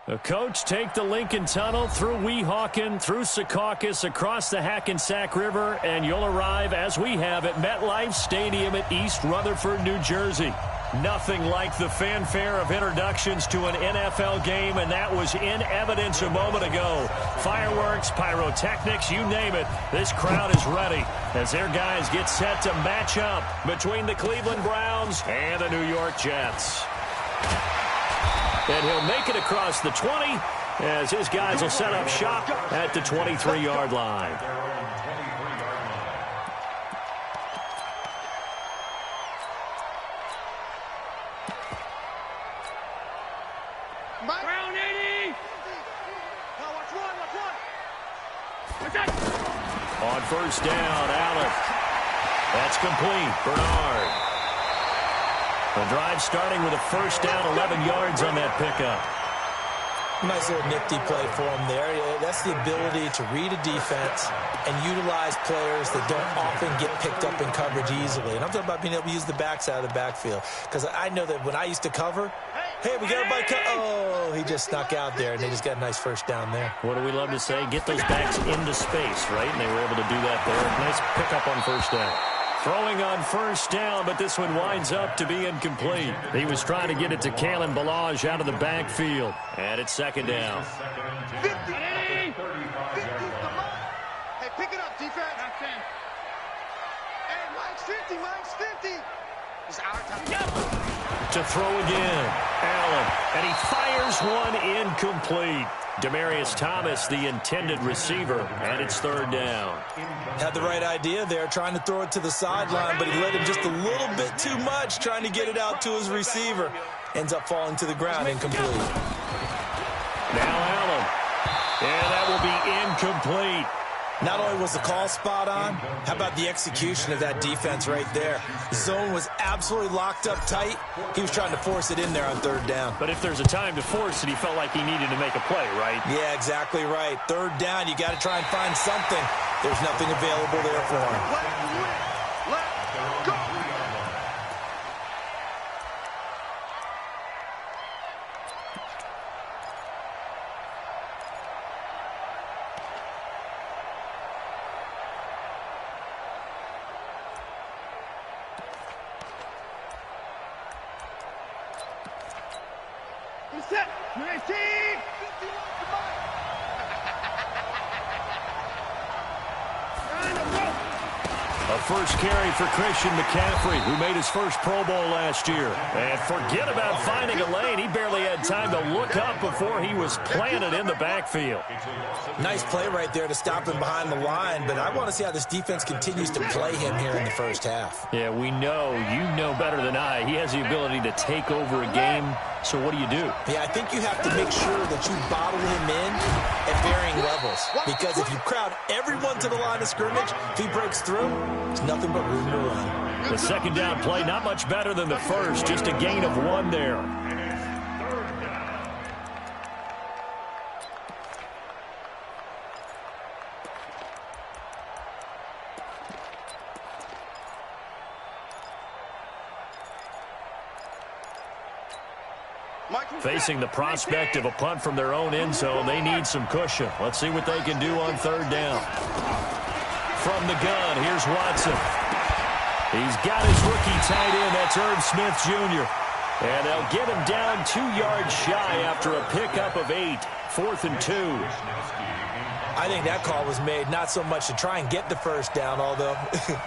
The coach take the Lincoln Tunnel through Weehawken, through Secaucus, across the Hackensack River, and you'll arrive, as we have, at MetLife Stadium at East Rutherford, New Jersey. Nothing like the fanfare of introductions to an NFL game, and that was in evidence a moment ago. Fireworks, pyrotechnics, you name it. This crowd is ready as their guys get set to match up between the Cleveland Browns and the New York Jets. And he'll make it across the 20 as his guys will set up shop at the 23-yard line. Brown 80. On first down, Allen. That's complete. Bernard. The drive starting with a first down, 11 yards on that pickup. Nice little nifty play for him there. That's the ability to read a defense and utilize players that don't often get picked up in coverage easily. And I'm talking about being able to use the backside of the backfield. Because I know that when I used to cover, hey, we got everybody oh, he just snuck out there, and they just got a nice first down there. What do we love to say? Get those backs into space, right? And they were able to do that there. Nice pickup on first down. Throwing on first down, but this one winds up to be incomplete. He was trying to get it to Kalen Ballage out of the backfield. And it's second down. 50. 50. Hey, pick it up, defense. Hey, Mike's 50. Mike's 50. It's our time. To throw again. Allen. And he fires one incomplete. Demaryius Thomas, the intended receiver, and it's third down. Had the right idea there, trying to throw it to the sideline, but he let him just a little bit too much, trying to get it out to his receiver. Ends up falling to the ground, incomplete. Now Allen. And that will be incomplete. Not only was the call spot on, how about the execution of that defense right there? The zone was absolutely locked up tight. He was trying to force it in there on third down. But if there's a time to force it, he felt like he needed to make a play, right? Yeah, exactly right. Third down, you got to try and find something. There's nothing available there for him. Let's go. Set. Nice team. A first carry for Christian McCaffrey, who made his first Pro Bowl last year. And forget about finding a lane. He barely had time to look up before he was planted in the backfield. Nice play right there to stop him behind the line, but I want to see how this defense continues to play him here in the first half. Yeah, we know. You know better than I. He has the ability to take over a game. So what do you do? Yeah, I think you have to make sure that you bottle him in at varying levels. Because if you crowd everyone to the line of scrimmage, if he breaks through, there's nothing but room to run. The second down play, not much better than the first. Just a gain of one there. Facing the prospect of a punt from their own end zone, they need some cushion. Let's see what they can do on third down. From the gun, here's Watson. He's got his rookie tight end. That's Irv Smith Jr. And they'll get him down 2 yards shy after a pickup of 8. 4th and 2. I think that call was made not so much to try and get the first down, although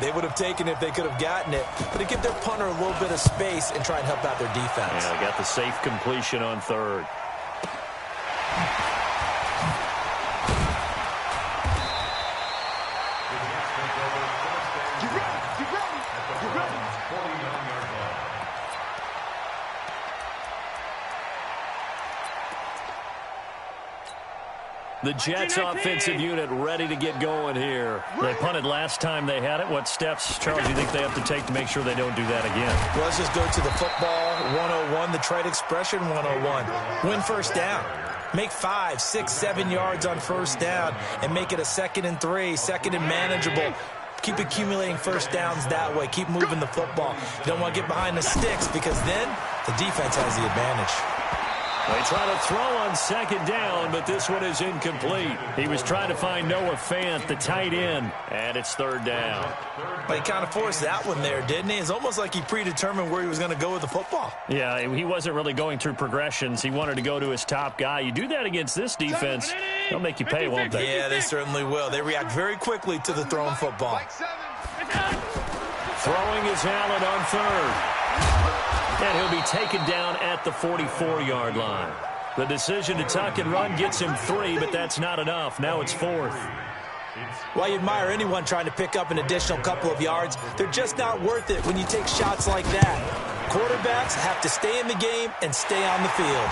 they would have taken it if they could have gotten it, but to give their punter a little bit of space and try and help out their defense. Yeah, got the safe completion on third. The Jets offensive unit ready to get going here. They punted last time they had it. What steps, Charles, do you think they have to take to make sure they don't do that again? Well, let's just go to the football 101, the trade expression 101. Win first down. Make 5, 6, 7 yards on first down and make it a 2nd and 3, 2nd and manageable. Keep accumulating first downs that way. Keep moving the football. You don't want to get behind the sticks because then the defense has the advantage. They try to throw on second down, but this one is incomplete. He was trying to find Noah Fant, the tight end, and it's third down. But he kind of forced that one there, didn't he? It's almost like he predetermined where he was going to go with the football. Yeah, he wasn't really going through progressions. He wanted to go to his top guy. You do that against this defense, they'll make you pay, won't they? Yeah, they certainly will. They react very quickly to the thrown football. Throwing is Allen on third. And he'll be taken down at the 44-yard line. The decision to tuck and run gets him 3, but that's not enough. Now it's 4th. While you admire anyone trying to pick up an additional couple of yards, they're just not worth it when you take shots like that. Quarterbacks have to stay in the game and stay on the field.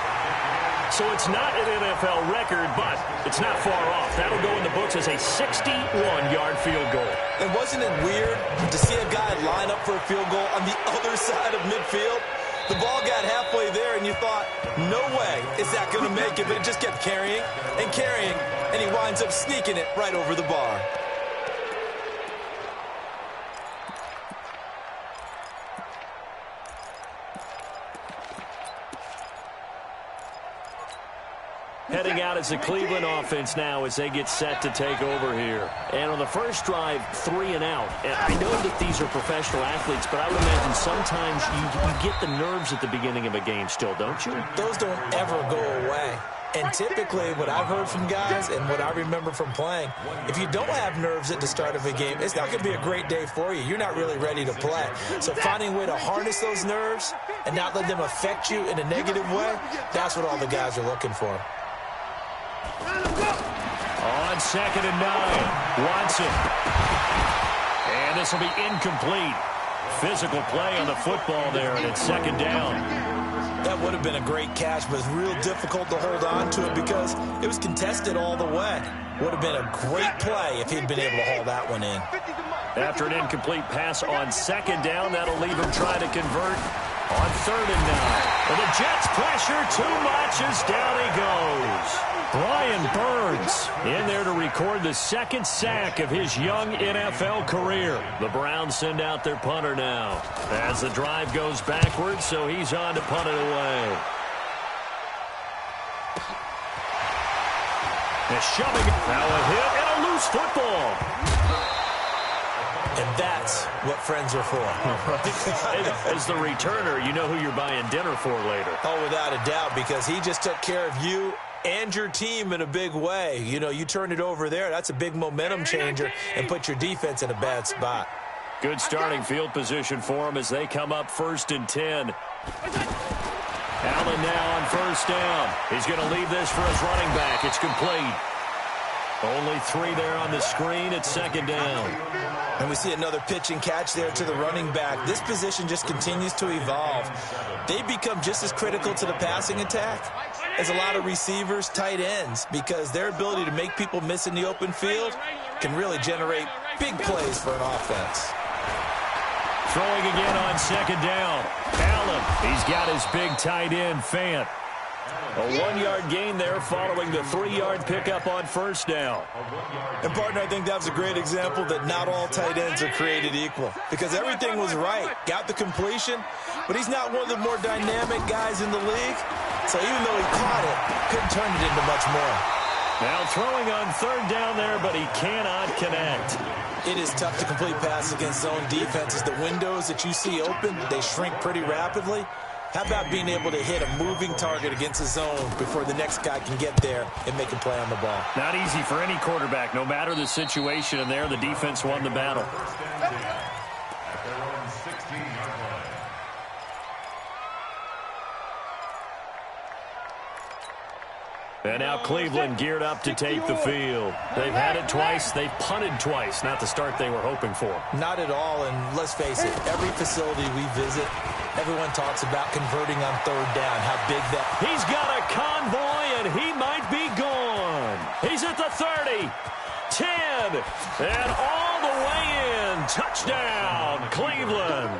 So it's not an NFL record, but it's not far off. That'll go in the books as a 61-yard field goal. And wasn't it weird to see a guy line up for a field goal on the other side of midfield? The ball got halfway there, and you thought, no way is that going to make it, but it just kept carrying and carrying, and he winds up sneaking it right over the bar. Heading out as the Cleveland offense now as they get set to take over here. And on the first drive, 3 and out. And I know that these are professional athletes, but I would imagine sometimes you get the nerves at the beginning of a game still, don't you? Those don't ever go away. And typically, what I've heard from guys and what I remember from playing, if you don't have nerves at the start of a game, it's not going to be a great day for you. You're not really ready to play. So finding a way to harness those nerves and not let them affect you in a negative way, that's what all the guys are looking for. On 2nd and 9, Watson. And this will be incomplete. Physical play on the football there, and it's 2nd down. That would have been a great catch, but it's real difficult to hold on to it because it was contested all the way. Would have been a great play if he'd been able to haul that one in. After an incomplete pass on 2nd down, that'll leave him trying to convert on 3rd and 9. And the Jets pressure too much as down he goes. Brian Burns in there to record the 2nd sack of his young NFL career. The Browns send out their punter now as the drive goes backwards, so he's on to punt it away. And shoving it. Now a hit and a loose football. And that's what friends are for. As the returner, you know who you're buying dinner for later. Oh, without a doubt, because he just took care of you and your team in a big way. You know, you turn it over there, that's a big momentum changer and put your defense in a bad spot. Good starting field position for them as they come up 1st and 10. Allen now on 1st down. He's going to leave this for his running back. It's complete. Only 3 there on the screen at 2nd down. And we see another pitch and catch there to the running back. This position just continues to evolve. They become just as critical to the passing attack as a lot of receivers, tight ends, because their ability to make people miss in the open field can really generate big plays for an offense. Throwing again on 2nd down. Allen, he's got his big tight end, Fant. A 1-yard gain there following the 3-yard pickup on 1st down. And, partner, I think that was a great example that not all tight ends are created equal because everything was right. Got the completion, but he's not one of the more dynamic guys in the league. So even though he caught it, couldn't turn it into much more. Now throwing on 3rd down there, but he cannot connect. It is tough to complete passes against zone defenses. The windows that you see open, they shrink pretty rapidly. How about being able to hit a moving target against a zone before the next guy can get there and make a play on the ball? Not easy for any quarterback, no matter the situation, and there the defense won the battle. And now Cleveland geared up to take the field. They've had it twice. They've punted twice. Not the start they were hoping for. Not at all, and let's face it, every facility we visit, everyone talks about converting on 3rd down, how big that... He's got a convoy, and he might be gone. He's at the 30, 10, and all the way in. Touchdown, Cleveland.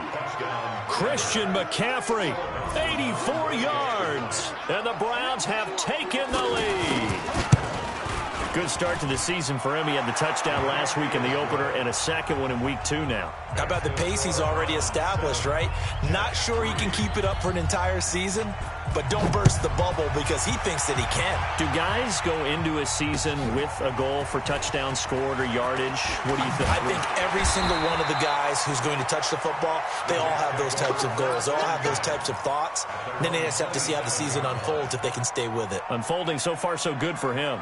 Christian McCaffrey, 84 yards, and the Browns have taken the lead. Good start to the season for him. He had the touchdown last week in the opener and a second one in week 2 now. How about the pace he's already established, right? Not sure he can keep it up for an entire season, but don't burst the bubble because he thinks that he can. Do guys go into a season with a goal for touchdowns scored or yardage? What do you think? I think every single one of the guys who's going to touch the football, they all have those types of goals. They all have those types of thoughts. And then they just have to see how the season unfolds if they can stay with it. Unfolding so far so good for him.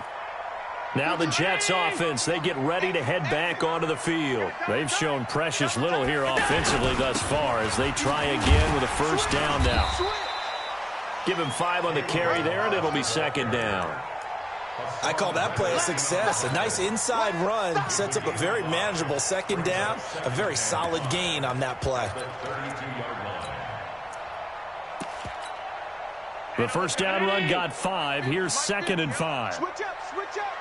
Now the Jets offense, they get ready to head back onto the field. They've shown precious little here offensively thus far as they try again with a first down now. Give him 5 on the carry there, and it'll be second down. I call that play a success. A nice inside run sets up a very manageable second down, a very solid gain on that play. The first down run got 5. Here's second and 5. Switch up, switch up.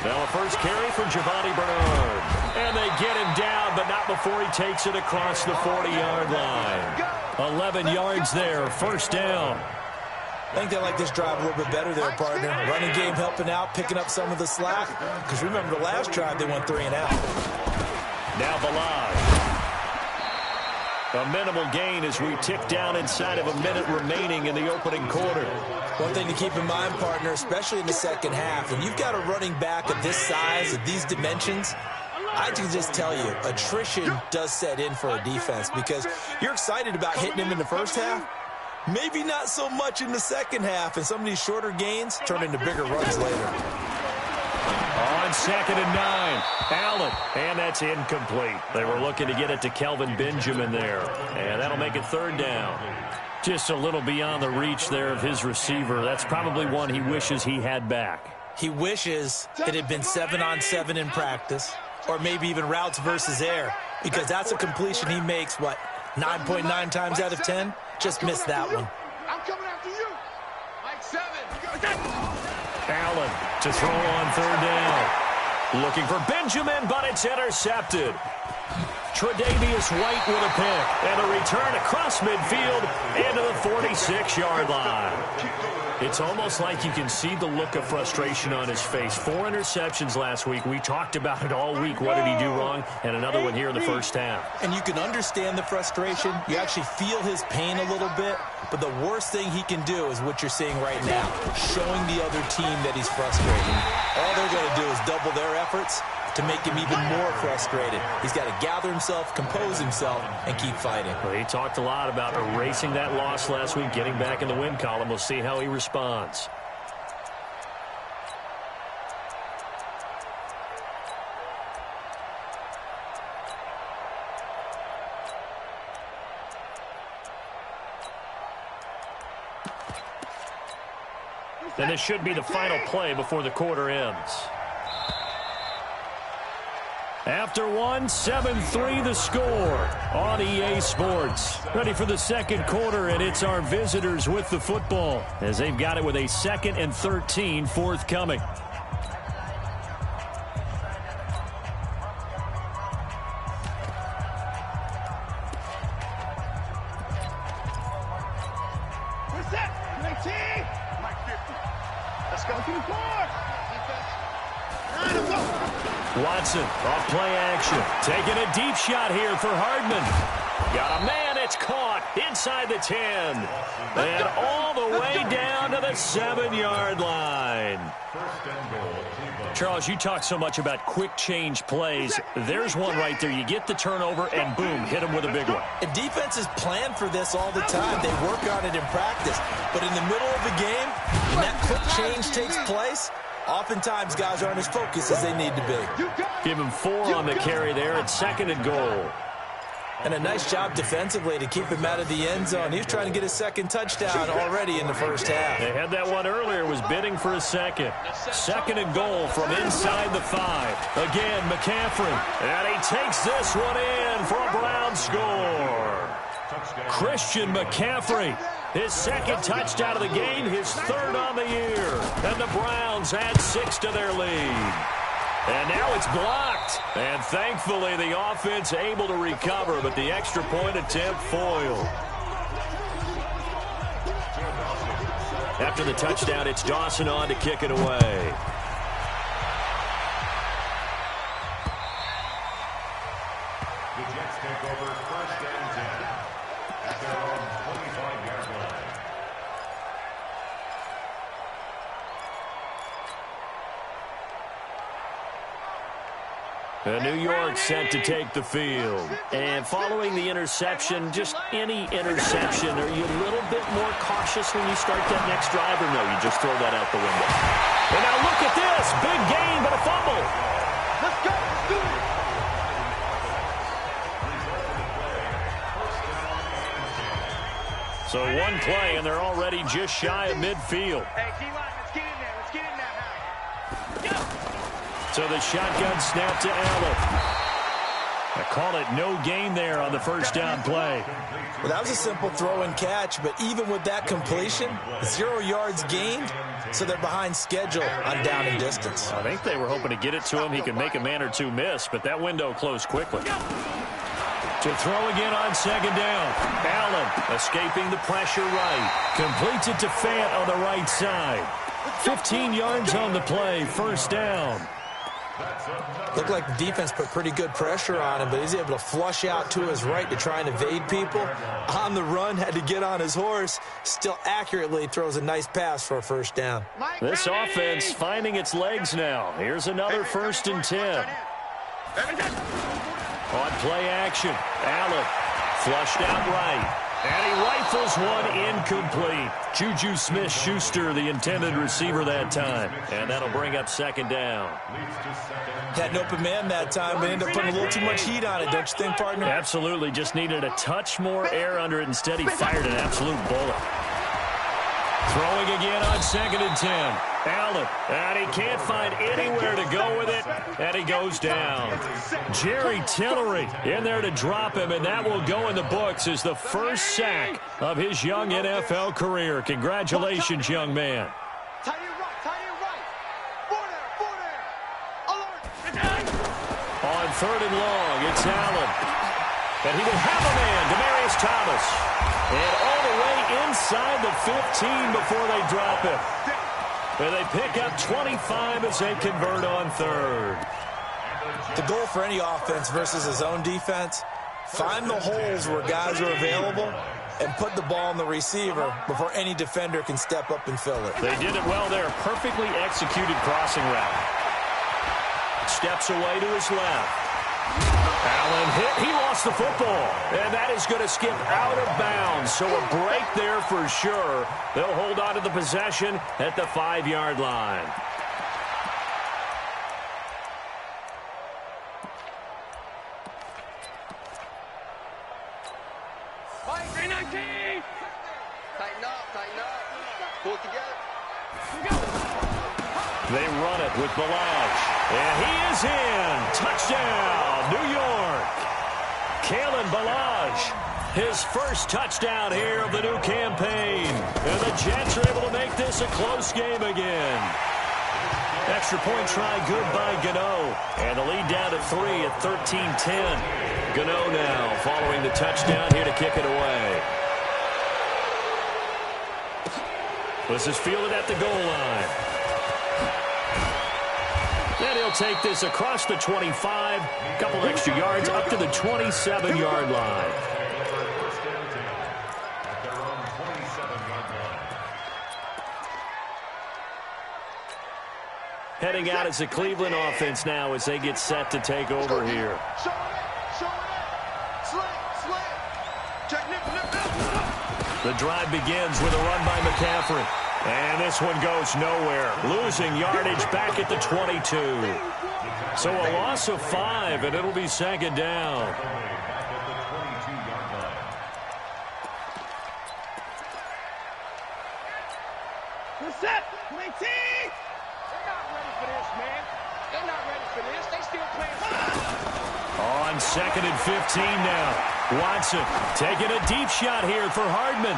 Now a first carry for Giovanni Bernard. And they get him down, but not before he takes it across the 40-yard line. 11 yards there, first down. I think they like this drive a little bit better there, partner. Running game helping out, picking up some of the slack. Because remember the last drive, they went 3 and out. Now Balaj. A minimal gain as we tick down inside of a minute remaining in the opening quarter. One thing to keep in mind, partner, especially in the second half, when you've got a running back of this size, of these dimensions, I can just tell you, attrition does set in for a defense because you're excited about hitting him in the first half. Maybe not so much in the second half, and some of these shorter gains turn into bigger runs later. On second and 9, Allen, and that's incomplete. They were looking to get it to Kelvin Benjamin there, and that'll make it third down. Just a little beyond the reach there of his receiver. That's probably one he wishes he had back. He wishes it had been 7-on-7 in practice, or maybe even routes versus air, because that's a completion he makes, 9.9 times out of 10? Just missed that one. I'm coming after you. Like 7. Allen to throw on third down. Looking for Benjamin, but it's intercepted. Tre'Davious White with a pick, and a return across midfield into the 46-yard line. It's almost like you can see the look of frustration on his face. 4 interceptions last week. We talked about it all week. What did he do wrong? And another one here in the first half. And you can understand the frustration. You actually feel his pain a little bit. But the worst thing he can do is what you're seeing right now, showing the other team that he's frustrated. All they're going to do is double their efforts to make him even more frustrated. He's got to gather himself, compose himself, and keep fighting. Well, he talked a lot about erasing that loss last week, getting back in the win column. We'll see how he responds. And this should be the final play before the quarter ends. After one, 7-3 the score on EA Sports. Ready for the second quarter, and it's our visitors with the football as they've got it with a 2nd and 13 forthcoming. What's that? 19. Mike 50. Let's go to the board. Watson off play action. Taking a deep shot here for Hardman. Got a man. It's caught inside the 10. And all the way down to the 7-yard line. Charles, you talk so much about quick change plays. There's one right there. You get the turnover and boom, hit him with a big one. And defenses plan for this all the time. They work on it in practice. But in the middle of the game, when that quick change takes place, oftentimes guys aren't as focused as they need to be. Give him 4 on the carry there at 2nd and goal. And a nice job defensively to keep him out of the end zone. He was trying to get his 2nd touchdown already in the first half. They had that one earlier, was bidding for a 2nd. 2nd and goal from inside the 5. Again, McCaffrey. And he takes this one in for a Brown score. Christian McCaffrey. His 2nd touchdown of the game, his 3rd on the year. And the Browns add 6 to their lead. And now it's blocked. And thankfully the offense able to recover, but the extra point attempt foiled. After the touchdown, it's Dawson on to kick it away. The Jets take over 1st and 10 at their own 25-yard line. New York set to take the field. And following the interception, just any interception, are you a little bit more cautious when you start that next drive, or no, you just throw that out the window? And now look at this. Big gain, but a fumble. Let's go. Let's do it. So one play, and they're already just shy of midfield. Hey, D-line, let's get in there. Let's get in there now. Go. So the shotgun snap to Allen. I call it no gain there on the first down play. Well, that was a simple throw and catch, but even with that completion, 0 yards gained, so they're behind schedule on down and distance. I think they were hoping to get it to him. He could make a man or two miss, but that window closed quickly. To throw again on second down. Allen escaping the pressure right. Completes it to Fant on the right side. 15 yards on the play, first down. Looked like the defense put pretty good pressure on him, but he's able to flush out to his right to try and evade people. On the run, had to get on his horse. Still accurately throws a nice pass for a first down. This offense finding its legs now. Here's another 1st and 10. On play action, Allen flushed out right. And he rifles one incomplete. Juju Smith-Schuster, the intended receiver that time. And that'll bring up second down. Had an open man that time, but ended up putting a little too much heat on it, don't you think, partner? Absolutely. Just needed a touch more air under it. Instead, he fired an absolute bullet. Throwing again on 2nd and 10. Allen, and he can't find anywhere to go with it, and he goes down. Jerry Tillery in there to drop him, and that will go in the books as the first sack of his young NFL career. Congratulations, young man. Tie you right. Alert. On 3rd and long, it's Allen. And he will have a man, Demaryius Thomas. And all the way inside the 15 before they drop him. And they pick up 25 as they convert on 3rd. The goal for any offense versus his own defense, find the holes where guys are available and put the ball in the receiver before any defender can step up and fill it. They did it well there. Perfectly executed crossing route. Steps away to his left. Allen hit. He lost the football. And that is going to skip out of bounds. So a break there for sure. They'll hold on to the possession at the 5-yard line. Tighten up. Pull it together. They run it with Ballage. And he is in. Touchdown, New York. Kalen Ballage, his first touchdown here of the new campaign. And the Jets are able to make this a close game again. Extra point try good by Gano. And the lead down to 3 at 13-10. Gano now following the touchdown here to kick it away. This is fielded at the goal line. And he'll take this across the 25, a couple extra yards up to the 27-yard line. Heading out as the Cleveland offense now as they get set to take over here. The drive begins with a run by McCaffrey. And this one goes nowhere. Losing yardage back at the 22. So a loss of 5, and it'll be second down. We're set. My team. They're not ready for this, man. They're not ready for this. They still playing. On 2nd and 15 now. Watson taking a deep shot here for Hardman.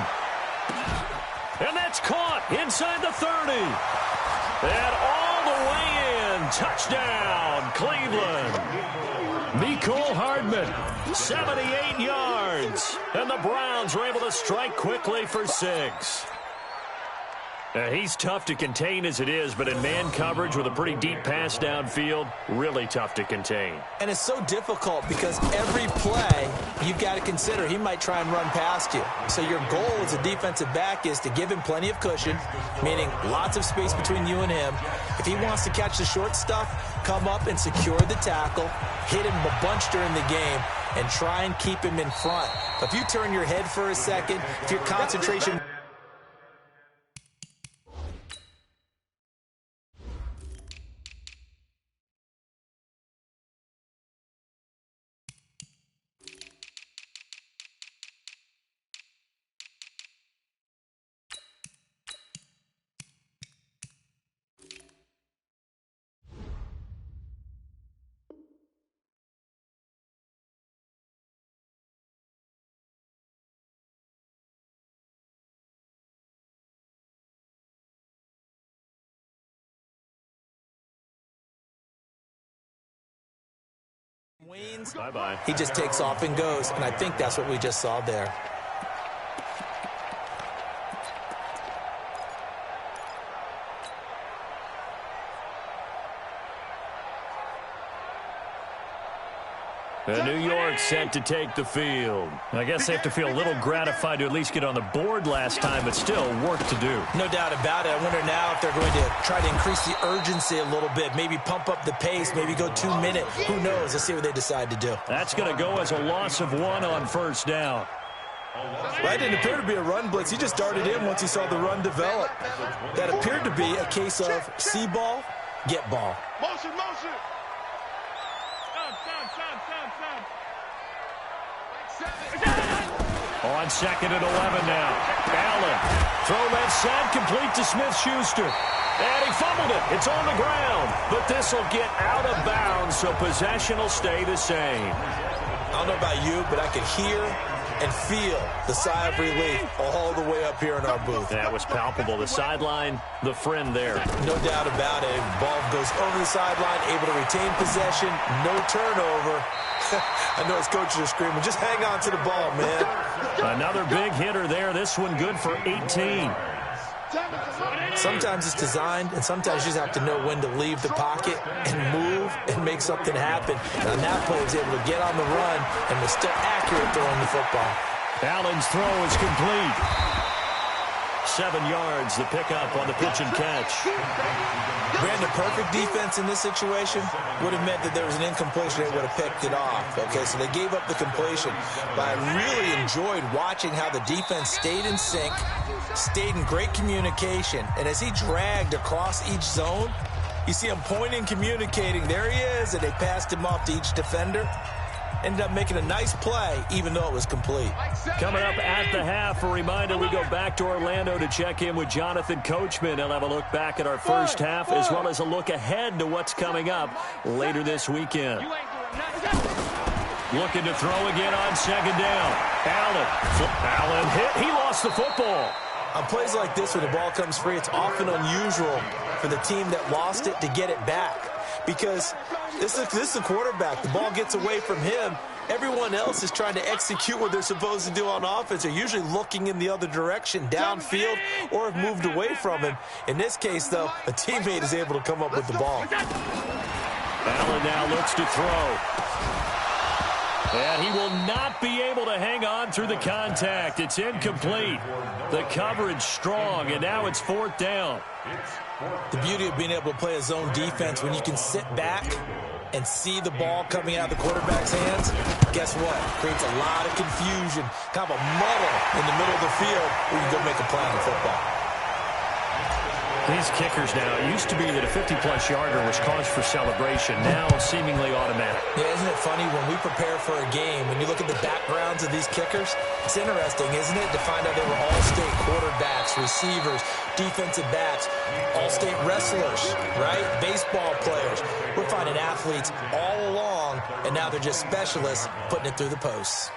And that's caught inside the 30. And all the way in. Touchdown, Cleveland. Mecole Hardman, 78 yards. And the Browns are able to strike quickly for 6. He's tough to contain as it is, but in man coverage with a pretty deep pass downfield, really tough to contain. And it's so difficult because every play you've got to consider he might try and run past you. So your goal as a defensive back is to give him plenty of cushion, meaning lots of space between you and him. If he wants to catch the short stuff, come up and secure the tackle, hit him a bunch during the game, and try and keep him in front. But if you turn your head for a second, if your concentration... Bye-bye. He just takes off and goes, and I think that's what we just saw there. New York set to take the field. I guess they have to feel a little gratified to at least get on the board last time, but still work to do. No doubt about it. I wonder now if they're going to try to increase the urgency a little bit, maybe pump up the pace, maybe go 2 minutes. Who knows? Let's see what they decide to do. That's going to go as a loss of 1 on first down. That didn't appear to be a run blitz. He just darted in once he saw the run develop. That appeared to be a case of see ball, get ball. Motion, motion. On 2nd and 11 now. Allen. Throw left side, complete to Smith-Schuster. And he fumbled it. It's on the ground. But this will get out of bounds, so possession will stay the same. I don't know about you, but I could hear and feel the sigh of relief all the way up here in our booth. That was palpable. The sideline, the friend there. No doubt about it. Ball goes over the sideline, able to retain possession, no turnover. I know his coaches are screaming, just hang on to the ball, man. Another big hitter there. This one good for 18. Sometimes it's designed, and sometimes you just have to know when to leave the pocket and move and make something happen. And on that play, he was able to get on the run and was still accurate throwing the football. Allen's throw is complete. 7 yards, the pickup on the pitch and catch. Brandon, perfect defense in this situation would have meant that there was an incompletion. They would have picked it off. Okay, so they gave up the completion. But I really enjoyed watching how the defense stayed in sync, stayed in great communication. And as he dragged across each zone, you see him pointing, communicating. There he is, and they passed him off to each defender. Ended up making a nice play, even though it was complete. Coming up at the half, a reminder, we go back to Orlando to check in with Jonathan Coachman. He'll have a look back at our first half, as well as a look ahead to what's coming up later this weekend. Looking to throw again on 2nd down. Allen hit. He lost the football. On plays like this, where the ball comes free, it's often unusual for the team that lost it to get it back. Because this is the quarterback. The ball gets away from him. Everyone else is trying to execute what they're supposed to do on offense. They're usually looking in the other direction, downfield, or have moved away from him. In this case, though, a teammate is able to come up with the ball. Allen now looks to throw. And he will not be able to hang on through the contact. It's incomplete. The coverage strong, and now it's 4th down. The beauty of being able to play a zone defense when you can sit back and see the ball coming out of the quarterback's hands, guess what? Creates a lot of confusion, kind of a muddle in the middle of the field where you can go make a play in football. These kickers now, it used to be that a 50-plus yarder was cause for celebration. Now seemingly automatic. Yeah, isn't it funny when we prepare for a game, when you look at the backgrounds of these kickers, it's interesting, isn't it, to find out they were all-state quarterbacks, receivers, defensive backs, all-state wrestlers, right? Baseball players. We're finding athletes all along, and now they're just specialists putting it through the posts.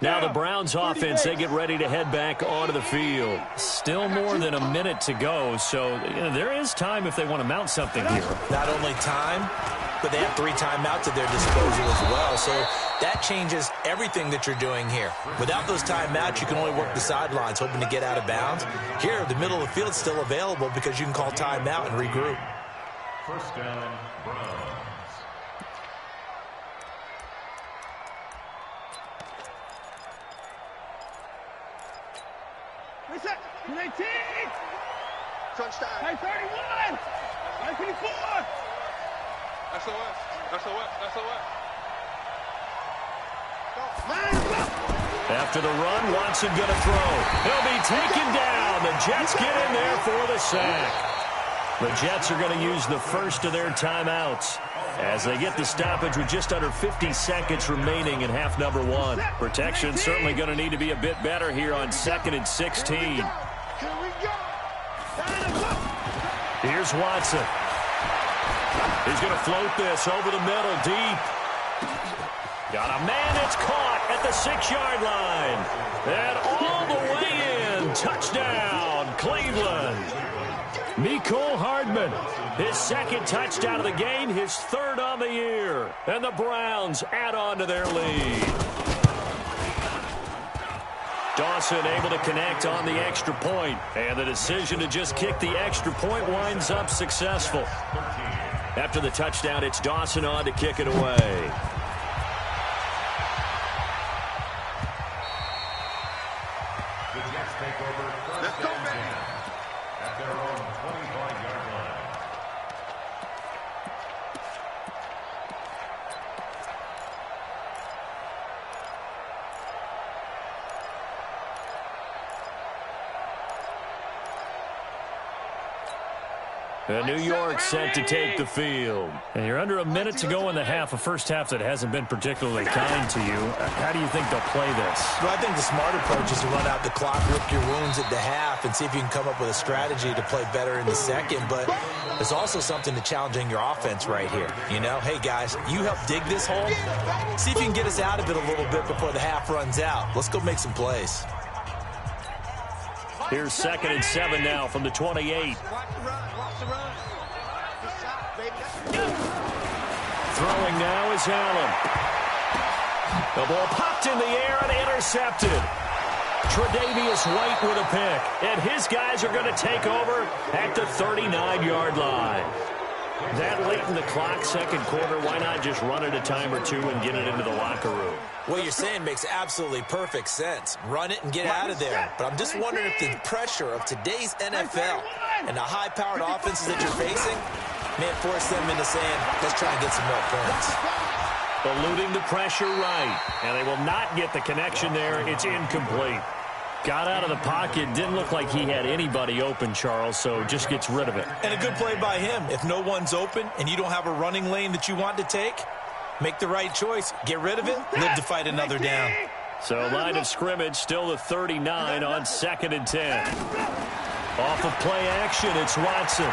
Now the Browns offense, they get ready to head back onto the field. Still more than a minute to go, so there is time if they want to mount something here. Not only time, but they have 3 timeouts at their disposal as well. So that changes everything that you're doing here. Without those timeouts, you can only work the sidelines, hoping to get out of bounds. Here, the middle of the field is still available because you can call timeout and regroup. First down, Browns. Reset. 19. Touchdown. 31. 24. SOS. After the run, Watson going to throw. He'll be taken down. The Jets get in there for the sack. The Jets are going to use the first of their timeouts as they get the stoppage with just under 50 seconds remaining in half number 1. Protection certainly going to need to be a bit better here on 2nd and 16. Here's Watson. He's going to float this over the middle, deep. Got a man that's caught at the 6-yard line. And all the way in. Touchdown, Cleveland. Mecole Hardman, his 2nd touchdown of the game, his 3rd on the year. And the Browns add on to their lead. Dawson able to connect on the extra point. And the decision to just kick the extra point winds up successful. After the touchdown, it's Dawson on to kick it away. The Jets take over first and 10 at their own 25-yard line. And New York set to take the field. And you're under a minute to go in the half, a first half that hasn't been particularly kind to you. How do you think they'll play this? Well, I think the smart approach is to run out the clock, rip your wounds at the half, and see if you can come up with a strategy to play better in the second. But there's also something to challenging your offense right here. You know, hey, guys, you help dig this hole. See if you can get us out of it a little bit before the half runs out. Let's go make some plays. Here's 2nd and 7 now from the 28. Throwing now is Allen. The ball popped in the air and intercepted. Tre'Davious White with a pick. And his guys are going to take over at the 39-yard line. That late in the clock, second quarter, why not just run it a time or two and get it into the locker room? What you're saying makes absolutely perfect sense. Run it and get out of there. But I'm just wondering if the pressure of today's NFL and the high-powered offenses that you're facing may force them into saying, let's try and get some more points. Eluding the pressure right. And they will not get the connection there. It's incomplete. Got out of the pocket. Didn't look like he had anybody open, Charles, so just gets rid of it. And a good play by him. If no one's open and you don't have a running lane that you want to take, make the right choice. Get rid of it. Live to fight another down. So line of scrimmage still the 39 on 2nd and 10. Off of play action, it's Watson.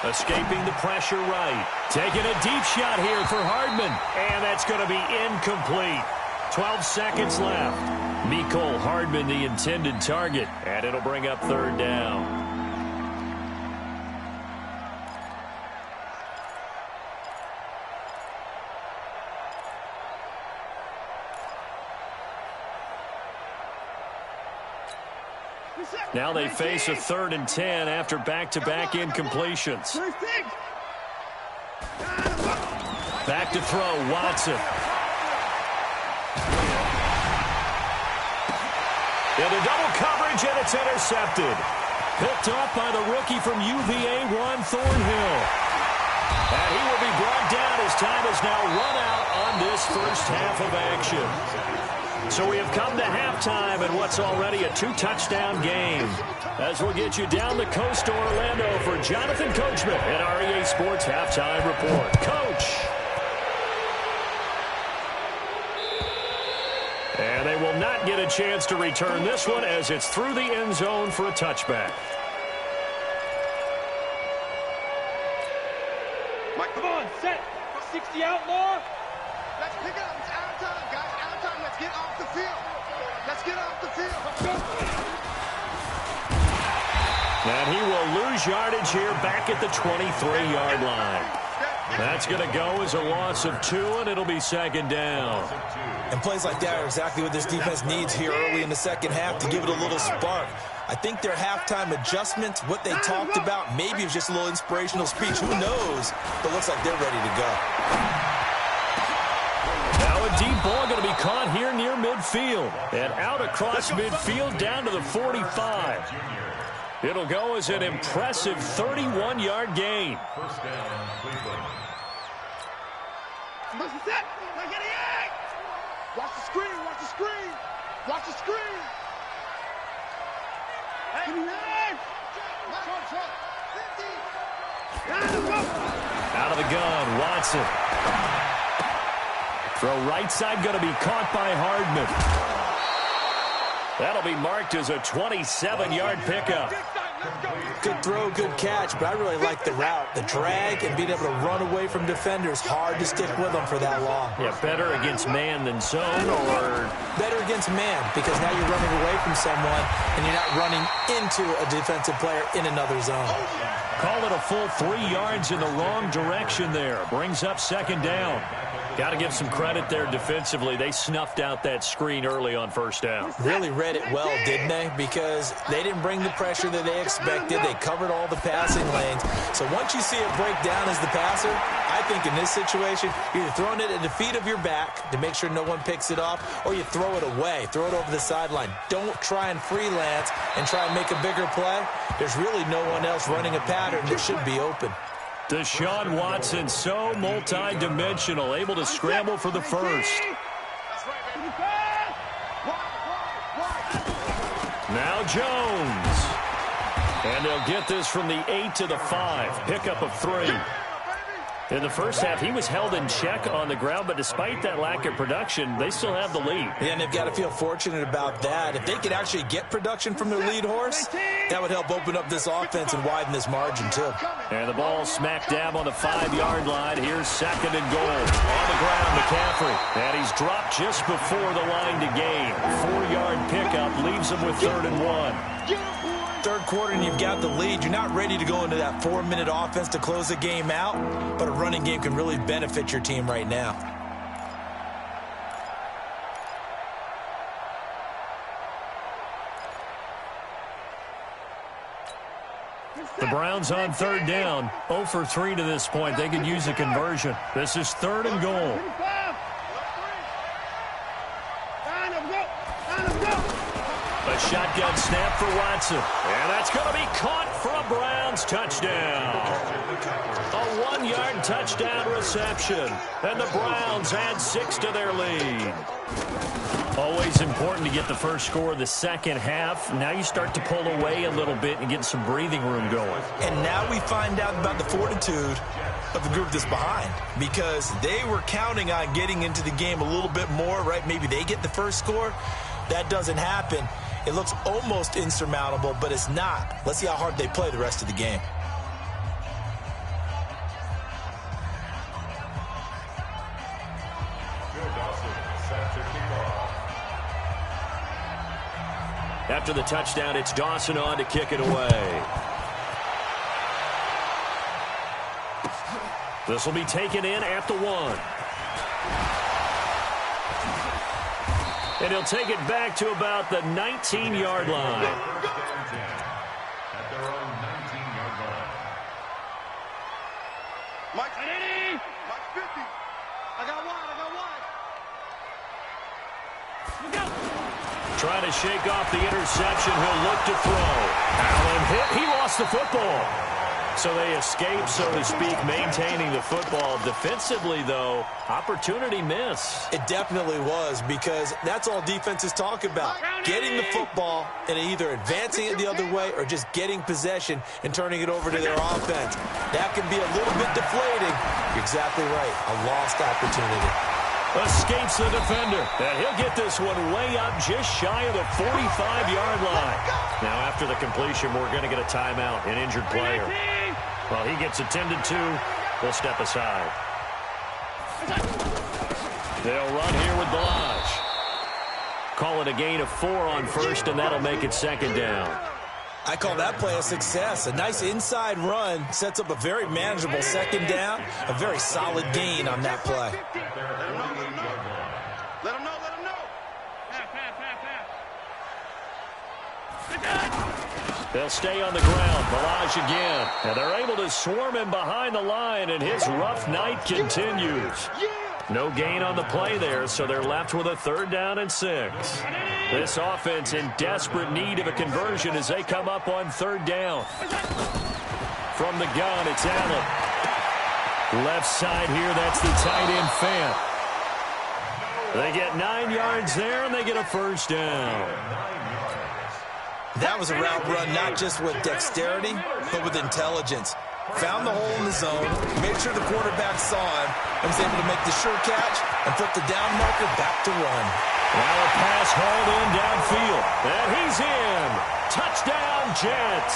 Escaping the pressure right. Taking a deep shot here for Hardman. And that's going to be incomplete. 12 seconds left. Mecole Hardman, the intended target. And it'll bring up 3rd down. Now they face a 3rd and 10 after back-to-back incompletions. Back to throw, Watson. Into double coverage, and it's intercepted. Picked off by the rookie from UVA, Juan Thornhill. And he will be brought down as time has now run out on this first half of action. So we have come to halftime in what's already a 2-touchdown game. As we'll get you down the coast to Orlando for Jonathan Coachman at REA Sports Halftime Report. Coach. And they will not get a chance to return this one as it's through the end zone for a touchback. Mike, come on, set. 60 out more. Let's pick it up. It's out of time, guys. Out of time. Let's get off the field. Let's get off the field. Let's go. And he will lose yardage here back at the 23-yard line. That's going to go as a loss of 2, and it'll be second down. And plays like that are exactly what this defense needs here early in the second half to give it a little spark. I think their halftime adjustments, what they talked about, maybe it was just a little inspirational speech. Who knows? But looks like they're ready to go. Now a deep ball going to be caught here near midfield. And out across midfield down to the 45. It'll go as an impressive 31-yard gain. First down, Cleveland. Watch the screen, watch the screen. Watch the screen. Out of the gun, Watson. Throw right side going to be caught by Hardman. That'll be marked as a 27-yard pickup. Good throw, good catch, but I really like the route. The drag and being able to run away from defenders, hard to stick with them for that long. Yeah, better against man than zone, or better against man, because now you're running away from someone and you're not running into a defensive player in another zone. Call it a full 3 yards in the wrong direction there. Brings up second down. Got to give some credit there defensively. They snuffed out that screen early on first down. Really read it well, didn't they? Because they didn't bring the pressure that they expected. They covered all the passing lanes. So once you see it break down as the passer, I think in this situation, you're either throwing it at the feet of your back to make sure no one picks it off, or you throw it away. Throw it over the sideline. Don't try and freelance and try and make a bigger play. There's really no one else running a pattern that should be open. Deshaun Watson, so multi-dimensional, able to scramble for the first. Now Jones. And they'll get this from the 8 to the 5. Pickup of 3. In the first half, he was held in check on the ground, but despite that lack of production, they still have the lead. Yeah, and they've got to feel fortunate about that. If they could actually get production from their lead horse, that would help open up this offense and widen this margin, too. And the ball smack dab on the 5-yard line. Here's second and goal. On the ground, McCaffrey. And he's dropped just before the line to gain. 4-yard pickup leaves him with 3rd and 1. Third quarter and you've got the lead. You're not ready to go into that 4-minute offense to close the game out, but a running game can really benefit your team right now. The Browns on 3rd down. 0 for 3 to this point. They could use a conversion. This is 3rd and goal. A shotgun snap for Watson. And that's going to be caught for a Browns touchdown. A 1-yard touchdown reception. And the Browns add 6 to their lead. Always important to get the first score of the second half. Now you start to pull away a little bit and get some breathing room going. And now we find out about the fortitude of the group that's behind, because they were counting on getting into the game a little bit more, right? Maybe they get the first score. That doesn't happen. It looks almost insurmountable, but it's not. Let's see how hard they play the rest of the game. After the touchdown, it's Dawson on to kick it away. This will be taken in at the 1. And he'll take it back to about the 19-yard line. At their own 19-yard line. Mike 80. Mike 50. I got wide. Trying to shake off the interception. He'll look to throw. Allen hit. He lost the football. So they escape, so to speak, maintaining the football. Defensively, though, opportunity miss. It definitely was, because that's all defenses talk about. Getting the football and either advancing it the other way or just getting possession and turning it over to their offense. That can be a little bit deflating. You're exactly right. A lost opportunity. Escapes the defender. And he'll get this one way up just shy of the 45-yard line. Now, after the completion, we're going to get a timeout, an injured player. While he gets attended to, we'll step aside. They'll run here with Balazs. Call it a gain of 4 on first, and that'll make it second down. I call that play a success. A nice inside run sets up a very manageable second down, a very solid gain on that play. Let him know. They'll stay on the ground. Ballage again. And they're able to swarm him behind the line, and his rough night continues. No gain on the play there, so they're left with a 3rd down and 6. This offense in desperate need of a conversion as they come up on 3rd down. From the gun, it's Allen. Left side here, that's the tight end Fant. They get 9 yards there, and they get a 1st down. That was a route run not just with dexterity, but with intelligence. Found the hole in the zone, made sure the quarterback saw him, and was able to make the sure catch and flip the down marker back to run. Now a pass hauled in downfield. And he's in. Touchdown, Jets.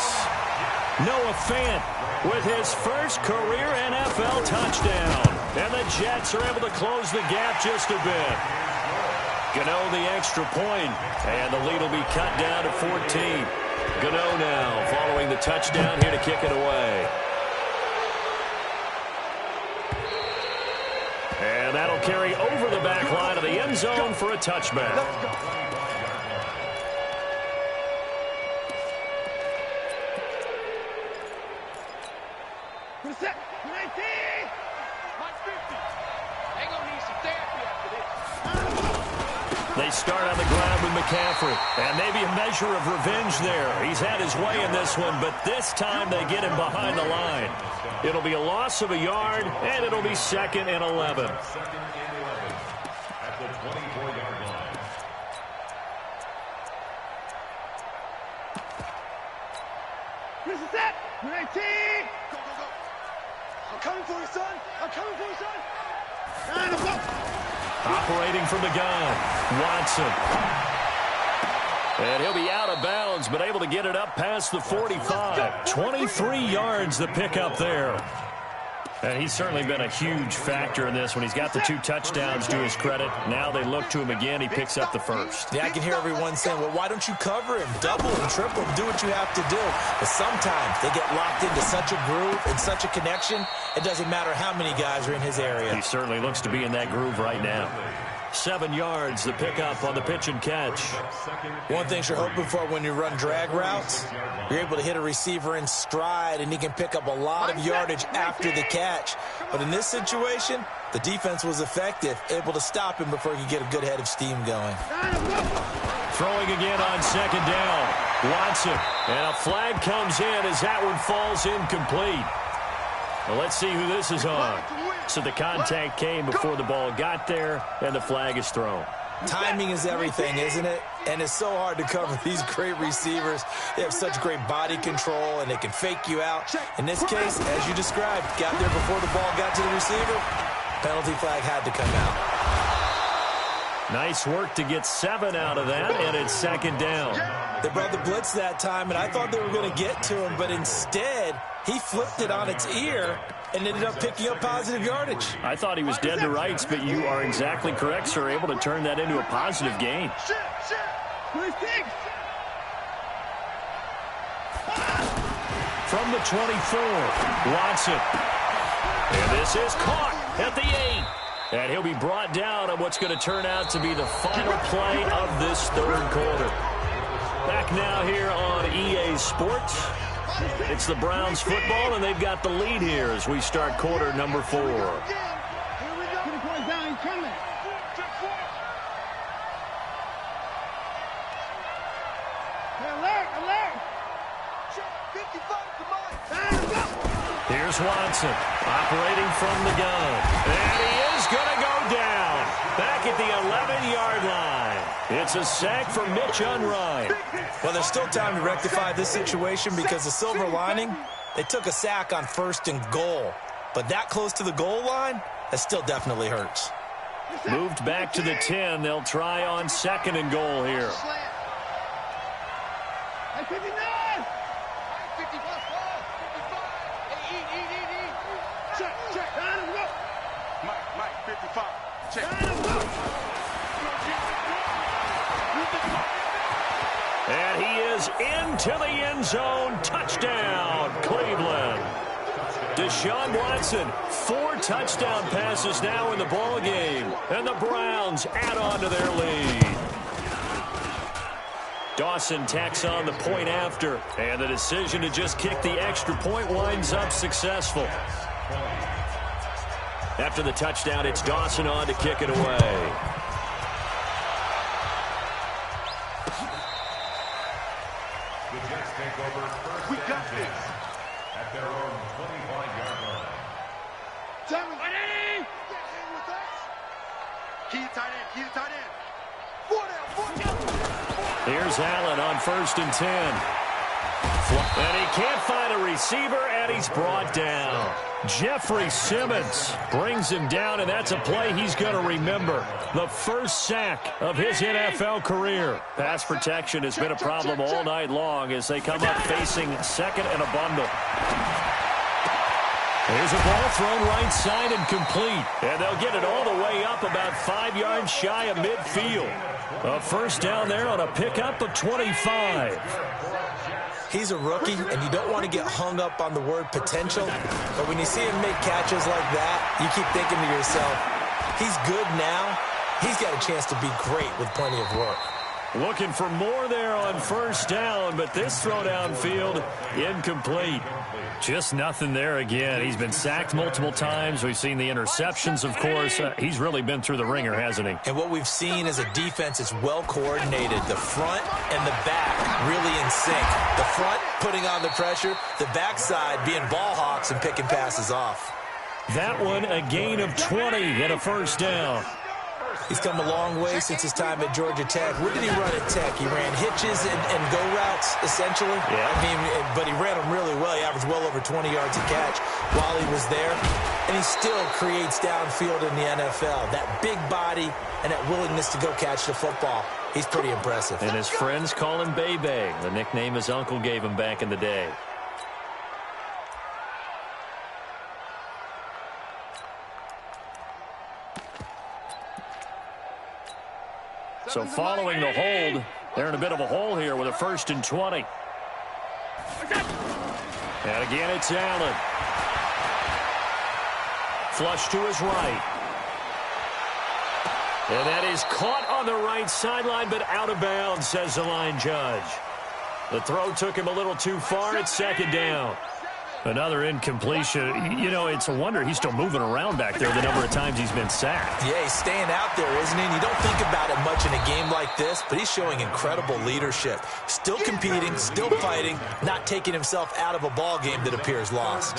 Noah Fant with his first career NFL touchdown. And the Jets are able to close the gap just a bit. Gano the extra point, and the lead will be cut down to 14. Gano now following the touchdown here to kick it away. And that'll carry over the back line of the end zone for a touchback. Set. 19. Mike 50. They gonna need some therapy after this. They start on the ground with McCaffrey. And maybe a measure of revenge there. He's had his way in this one, but this time they get him behind the line. It'll be a loss of a yard, and it'll be 2nd and 11. At the 24-yard line. This is set. 19. Go. I'm coming for you, son. Operating from the gun, Watson. And he'll be out of bounds, but able to get it up past the 45. 23 yards the pickup there. And he's certainly been a huge factor in this when he's got the 2 touchdowns to his credit. Now they look to him again. He picks up the 1st. Yeah, I can hear everyone saying, well, why don't you cover him? Double him, triple him, do what you have to do. But sometimes they get locked into such a groove and such a connection, it doesn't matter how many guys are in his area. He certainly looks to be in that groove right now. 7 yards, the pickup on the pitch and catch. One thing you're hoping for when you run drag routes, you're able to hit a receiver in stride, and he can pick up a lot of yardage after the catch. But in this situation, the defense was effective, able to stop him before he could get a good head of steam going. Throwing again on 2nd down. Watson. And a flag comes in as that one falls incomplete. Well, let's see who this is on. So the contact came before the ball got there, and the flag is thrown. Timing is everything, isn't it? And it's so hard to cover these great receivers. They have such great body control, and they can fake you out. In this case, as you described, got there before the ball got to the receiver. Penalty flag had to come out. Nice work to get 7 out of that, and it's 2nd down. They brought the blitz that time, and I thought they were going to get to him, but instead, he flipped it on its ear and ended up picking up positive yardage. I thought he was dead to rights, but you are exactly correct, sir. Able to turn that into a positive gain. From the 24, Watson. And this is caught at the 8. And he'll be brought down on what's going to turn out to be the final play of this 3rd quarter. Back now here on EA Sports. It's the Browns football, and they've got the lead here as we start quarter number 4. Here we go. Down, he's coming. Alert. 55, come on. Here's Watson operating from the gun. And he is going to go down back at the 11-yard line. It's a sack for Mitch Unrein. Well, there's still time to rectify this situation because the silver lining, they took a sack on 1st and goal. But that close to the goal line, that still definitely hurts. Moved back to the 10. They'll try on 2nd and goal here. 59. 55. Check. Mike, 55. Check. And he is into the end zone. Touchdown, Cleveland. Deshaun Watson, 4 touchdown passes now in the ball game. And the Browns add on to their lead. Dawson tacks on the point after. And the decision to just kick the extra point winds up successful. After the touchdown, it's Dawson on to kick it away. The Jets take over first and 10 at their own 25-yard line. Tell me. Ready? Get in with us. Key tight end. Key tight end. 4 down. Here's Allen on 1st and 10. And he can't find a receiver, and he's brought down. Jeffrey Simmons brings him down, and that's a play he's going to remember. The first sack of his NFL career. Pass protection has been a problem all night long as they come up facing second and a bundle. Here's a ball thrown right side and complete. And they'll get it all the way up about 5 yards shy of midfield. A first down there on a pickup of 25. He's a rookie, and you don't want to get hung up on the word potential. But when you see him make catches like that, you keep thinking to yourself, he's good now. He's got a chance to be great with plenty of work. Looking for more there on first down, but this throw downfield incomplete. Just nothing there again. He's been sacked multiple times. We've seen the interceptions, of course. He's really been through the ringer, hasn't he? And what we've seen is a defense is well coordinated. The front and the back really in sync. The front putting on the pressure, the backside being ball hawks and picking passes off. That one a gain of 20 and a first down. He's come a long way since his time at Georgia Tech. What did he run at Tech? He ran hitches and go routes, essentially. Yeah. I mean, but he ran them really well. He averaged well over 20 yards a catch while he was there. And he still creates downfield in the NFL. That big body and that willingness to go catch the football. He's pretty impressive. And his friends call him Bebe, the nickname his uncle gave him back in the day. So following the hold, they're in a bit of a hole here with a 1st and 20. And again, it's Allen. Flush to his right. And that is caught on the right sideline, but out of bounds, says the line judge. The throw took him a little too far. It's 2nd down. Another incompletion. You know, it's a wonder he's still moving around back there the number of times he's been sacked. Yeah, he's staying out there, isn't he? And you don't think about it much in a game like this, but he's showing incredible leadership. Still competing, still fighting, not taking himself out of a ball game that appears lost.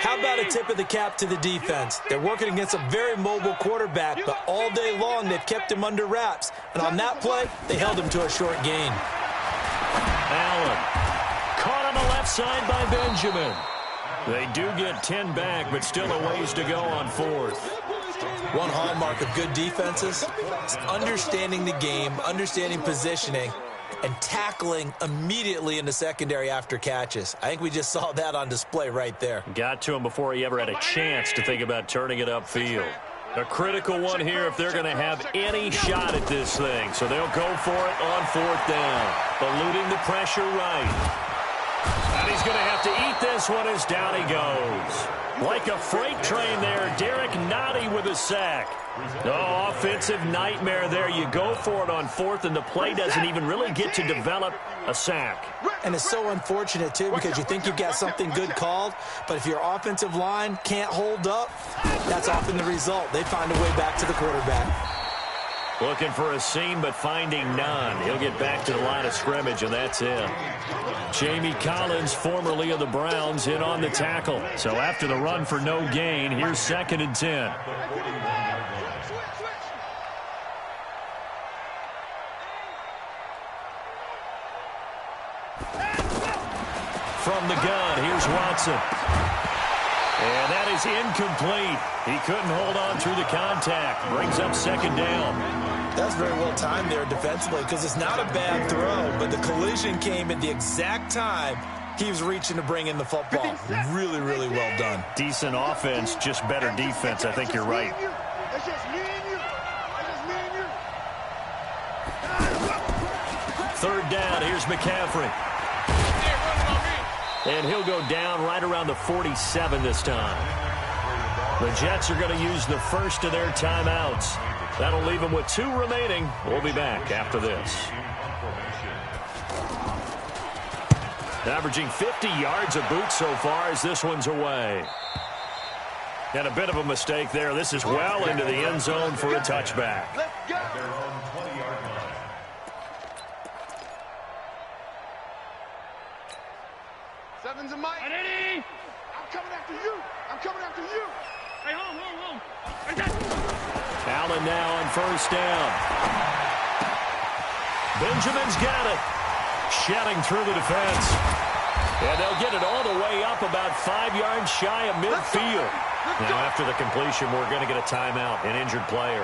How about a tip of the cap to the defense? They're working against a very mobile quarterback, but all day long they've kept him under wraps. And on that play, they held him to a short gain. Allen. Caught on the left side by Benjamin. They do get 10 back, but still a ways to go on 4th. One hallmark of good defenses is understanding the game, understanding positioning, and tackling immediately in the secondary after catches. I think we just saw that on display right there. Got to him before he ever had a chance to think about turning it upfield. A critical one here if they're going to have any shot at this thing. So they'll go for it on 4th down. Eluding the pressure right. And he's going to have to eat this one as down he goes. Like a freight train there, Derek Nottie with a sack. No offensive nightmare there. You go for it on 4th, and the play doesn't even really get to develop a sack. And it's so unfortunate, too, because you think you've got something good called, but if your offensive line can't hold up, that's often the result. They find a way back to the quarterback. Looking for a seam, but finding none. He'll get back to the line of scrimmage, and that's it. Jamie Collins, formerly of the Browns, in on the tackle. So after the run for no gain, here's 2nd and 10. From the gun, here's Watson. And that is incomplete. He couldn't hold on through the contact. Brings up 2nd down. That's very well timed there defensively because it's not a bad throw, but the collision came at the exact time he was reaching to bring in the football. Really, really well done. Decent offense, just better defense. I think you're right. It's just me and you. It's just me and you. third down. Here's McCaffrey. And he'll go down right around the 47 this time. The Jets are going to use the first of their timeouts. That'll leave them with 2 remaining. We'll be back after this. Averaging 50 yards a boot so far as this one's away. And a bit of a mistake there. This is well into the end zone for a touchback. Let's go. Their own 20-yard line. Seven's a Mike. I'm coming after you. I'm coming after you. Hey, home. Allen now on first down. Benjamin's got it. Shedding through the defense. And they'll get it all the way up about 5 yards shy of midfield. Now, after the completion, we're going to get a timeout, an injured player.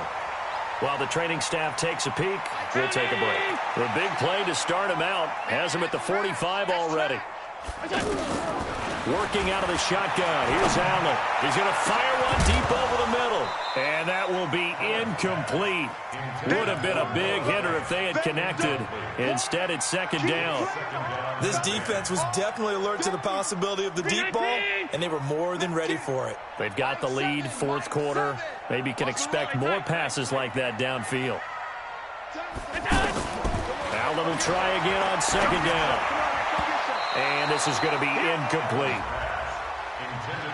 While the training staff takes a peek, we'll take a break. The big play to start him out has him at the 45 already. Working out of the shotgun. Here's Allen. He's going to fire one deep over the middle. And that will be incomplete. Would have been a big hitter if they had connected. Instead, it's second down. This defense was definitely alert to the possibility of the deep ball, and they were more than ready for it. They've got the lead, fourth quarter. Maybe can expect more passes like that downfield. Allen will try again on second down. And this is going to be incomplete.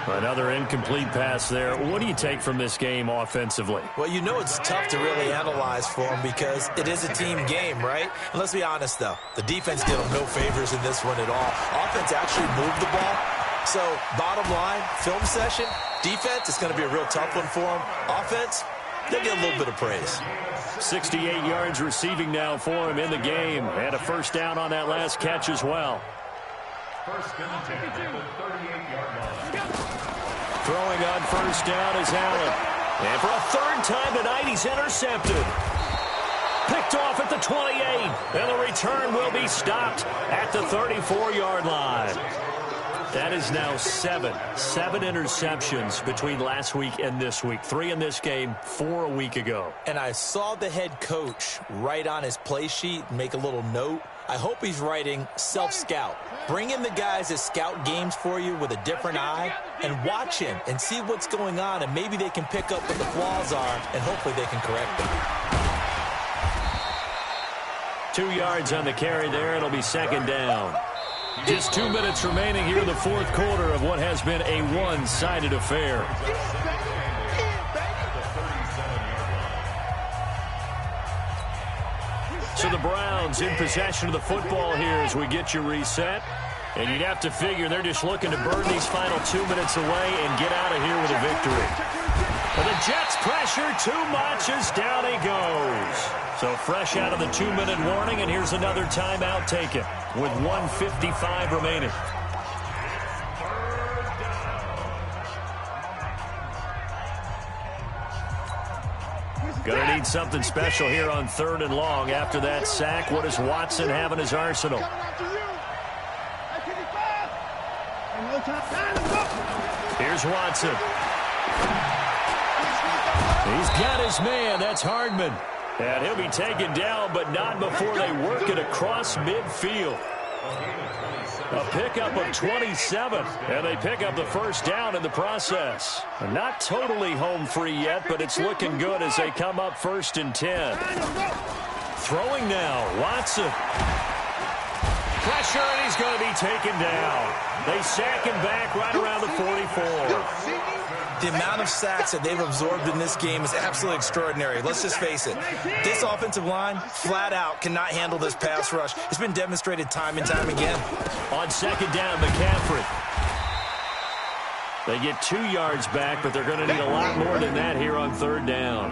Another incomplete pass there. What do you take from this game offensively? Well, you know it's tough to really analyze for them because it is a team game, right? And let's be honest, though. The defense did them no favors in this one at all. Offense actually moved the ball. So, bottom line, film session, defense is going to be a real tough one for them. Offense, they'll get a little bit of praise. 68 yards receiving now for him in the game. And a first down on that last catch as well. First and 10 at the 38-yard line. Throwing on first down is Allen. And for a third time tonight, he's intercepted. Picked off at the 28. And the return will be stopped at the 34-yard line. That is now 7 interceptions between last week and this week. 3 in this game, 4 a week ago. And I saw the head coach write on his play sheet and make a little note. I hope he's writing self-scout. Bring in the guys that scout games for you with a different eye and watch him and see what's going on, and maybe they can pick up what the flaws are, and hopefully they can correct them. 2 yards on the carry there. It'll be second down. Just 2 minutes remaining here in the fourth quarter of what has been a one-sided affair. So the Browns in possession of the football here as we get you reset. And you'd have to figure they're just looking to burn these final 2 minutes away and get out of here with a victory. But the Jets pressure too much as down he goes. So fresh out of the 2-minute warning, and here's another timeout taken with 1:55 remaining. Going to need something special here on 3rd and long. After that sack, what does Watson have in his arsenal? Here's Watson. He's got his man. That's Hardman. And he'll be taken down, but not before they work it across midfield. A pickup of 27, and they pick up the first down in the process. Not totally home free yet, but it's looking good as they come up 1st and 10. Throwing now, Watson. Pressure, and he's going to be taken down. They sack him back right around the 44. The amount of sacks that they've absorbed in this game is absolutely extraordinary. Let's just face it. This offensive line, flat out, cannot handle this pass rush. It's been demonstrated time and time again. On second down, McCaffrey. They get 2 yards back, but they're going to need a lot more than that here on 3rd down.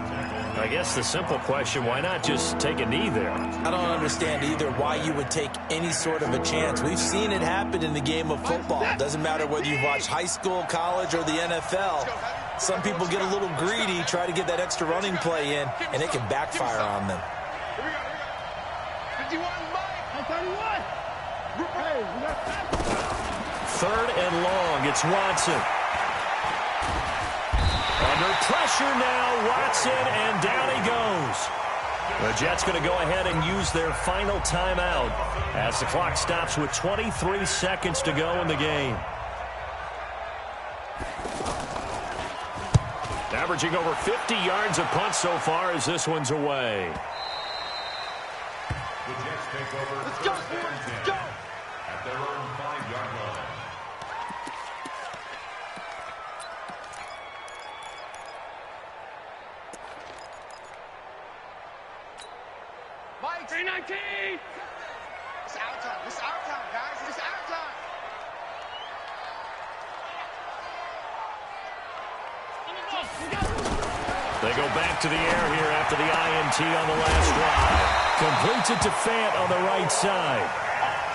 I guess the simple question, why not just take a knee there? I don't understand either why you would take any sort of a chance. We've seen it happen in the game of football. Doesn't matter whether you've watched high school, college, or the NFL. Some people get a little greedy, try to get that extra running play in, and it can backfire on them. 3rd and long. It's Watson. Under pressure now, Watson, and down he goes. The Jets going to go ahead and use their final timeout as the clock stops with 23 seconds to go in the game. Averaging over 50 yards a punt so far as this one's away. The Jets take over. Let's go, boys. Let's go. At their own 5-yard line. Mike, 319. It's our time. It's our time, guys. It's our time. They go back to the air here after the INT on the last drive. Completes it to Fant on the right side.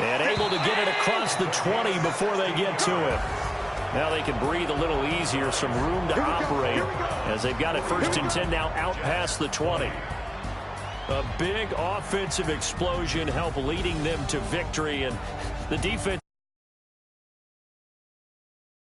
And able to get it across the 20 before they get to it. Now they can breathe a little easier, some room to operate as they've got it 1st and 10 now out past the 20. A big offensive explosion help leading them to victory, and the defense